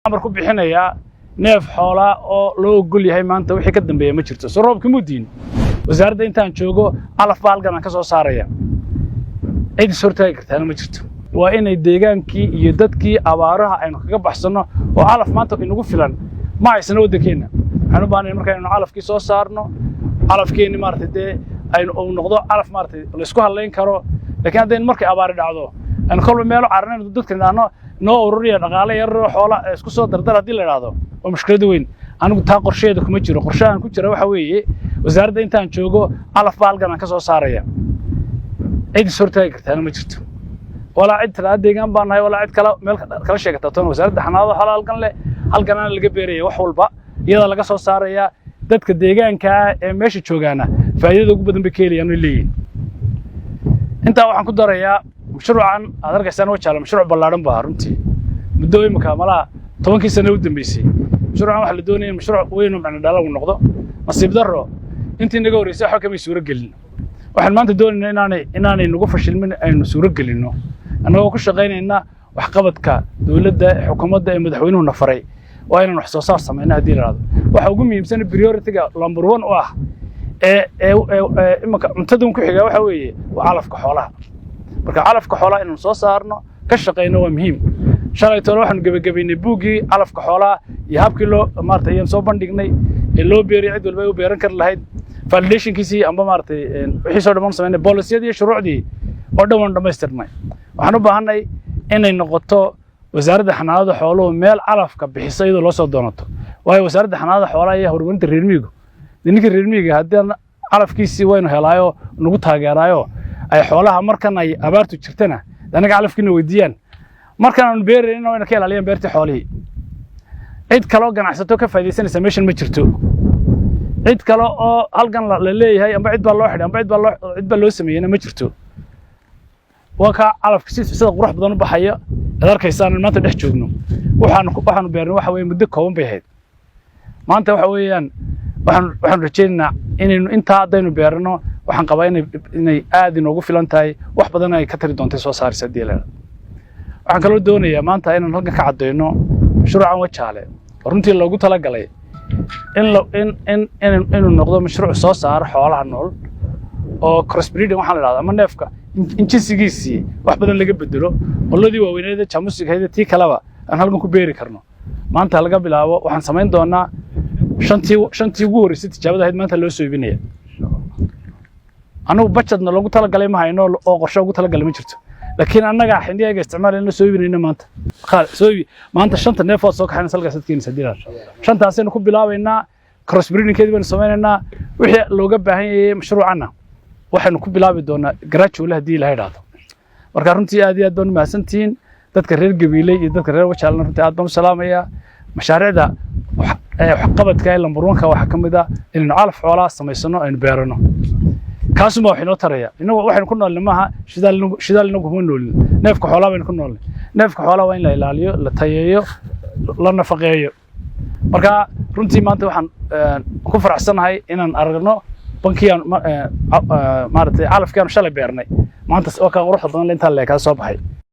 amar ku bixinayaa neef xoolaa oo loo ogol yahay maanta wixii ka dambeeya ma jirto soo roobka mudiin wasaaradda intaan joogo calaf baalgan ka soo saaraya cid suurtaay kartaa ma jirto waa inay deegaankii iyo dadkii abaaraha aynu kaga baxsano oo calaf maanta inagu filan ma aysan wadankeena waxaan u baahnay marka inuu calafkii soo saarno calafkeeni maartay aynu u noqdo calaf maartay la isku haleyn karo laakiin hadda markay abaar dhacdo aan kolba meelo carnaan dadka noo ururiya dhaqaale yar xoola isku soo dardar hadii la yiraahdo oo mushkilad weyn anigu taa qorsheedu kuma jiro qorshahan ku jira waxa weeye wasaaradda intaan joogo calaf baalgan ka soo saaraya cid suurtaay kartaa ma jirto ولا عد ترى deegaan baan nahay wala cid kala meel kala sheegata toon wasaaradda xanaanada halkan leh halkan aan laga beeray wax walba iyada laga soo saaraya dadka deegaanka ee meesha joogaana faa'iidada ugu badan bay ka helayaan leeyihiin inta waxaan ku darayaa mashruucan aad arkaysaan oo jaalay mashruuc ballaaran baa runtii muddo imika malaha 10 sano u dambeysay mashruucan waxa la doonayay mashruuc weyn oo macna dhalaw noqdo nasiib darro intii naga horeysay waxa kama suura gelin waxaan maanta doonaynaa inaanay nagu fashilmin aynu suura gelino anagoo ku shaqeynayna wax qabadka dawladda xukuumadda ee madaxweynuhu nafaray waa inaan wax soo saar sameeyno hadii la raado waxa ugu muhiimsan priority-ga number 1 oo ah imaka cuntadan ku xiga waxa weeye waa calafka xoolaha marka calafka xoolaha inaan soo saarno ka shaqeyno waa muhiim shalay toona waxaan gabagabeynay buugii calafka xoolaha iyo habkii loo maartay ayaan soo bandhignay ee loo beeray cid walba ay u beeran kar lahayd validationkiisii amba maartay wixii soo dhamaan sameeyay policy-yadii shuruucdii oo dhan dhamaystirnay waxaan u baahanay inay noqoto wasaaradda xanaanada xooluhu meel calafka bixisay iyadoo loo soo doonato waayo wasaaradda xanaanada xoolaha iyo horumarinta reer miyiga ninka reer miyiga haddii calafkiisii waynu helaayo nagu taageerayo ay xoolaha markan ay abaartu jirtana anaga calafkiina weydiiyaan markan aan beerayno inay ka ilaaliyaan beertii xoolihii cid kale oo ganacsato ka faa'iideysanaysa meeshan ma jirto cid kale oo halkan la leeyahay amba cid baa loo xidhay amba cid baa loo sameeyay ma jirto وكا على في سيد قروح بدن بحية هذا كيسان ما تدح جوجنو وحن بيرن وحوي مدة كون بيهد ما أنت وحويان وحن رجينا إن أنت عدينو بيرنو وحن قبائنا إن آدي نوقف فلانتاي وح بدنا يكتر دون تسوى صار سديلا وحن قالوا دوني ما أنت إن نلقى كعدينو مشروع عن وجهه ورنتي لو قلت لك عليه إن لو إن النقطة مشروع صار حوالها النول أو كروس بريدنج waxaan raadaa ama neefka injisigiisii wax badan laga bedelo qoladii waaweynada jamusiga hay'adda tii kalaba aan halkan ku beeri karno maanta laga bilaabo waxaan sameyn doonaa shantii ugu horeysay tijaabada ahayd maanta loo soo iibinaya anagu budgetna lagu tala galay ma hayno oo qorshe ugu tala galay ma jirto laakiin annaga xindiyayga isticmaalayna soo iibinayna maanta shanta neefood soo kaxayna salka sadkeenisa dirar shantaasaynu ku bilaabaynaa cross breeding-keedii baynu sameynaynaa wixii looga baahan yahay mashruucana waxaanu ku bilaabi doonaa gradually hadii la yiraahdo marka runtii aad iyo aad baan mahadsantiin dadka reer Gabiley iyo dadka reer Wajaalna runtii aad baan u salaamayaa mashaariicda wax qabadka ee number 1 ka waxa kamid ah inaynu calaf xoolaha sameysano aynu beerano kaasuma wax inoo taraya inagu waxaynu ku noolnahay maaha shidaal inagu kuma noolin neefka xoolaha baynu ku noolnahay neefka xoolaha waa in la ilaaliyo la tayeeyo la nafaqeeyo marka runtii maanta waxaan ku faraxsanahay inaan aragno bankiyan maartay calafkan shalay beernay maanta oo ka quruxda badan inta la ka soo baxay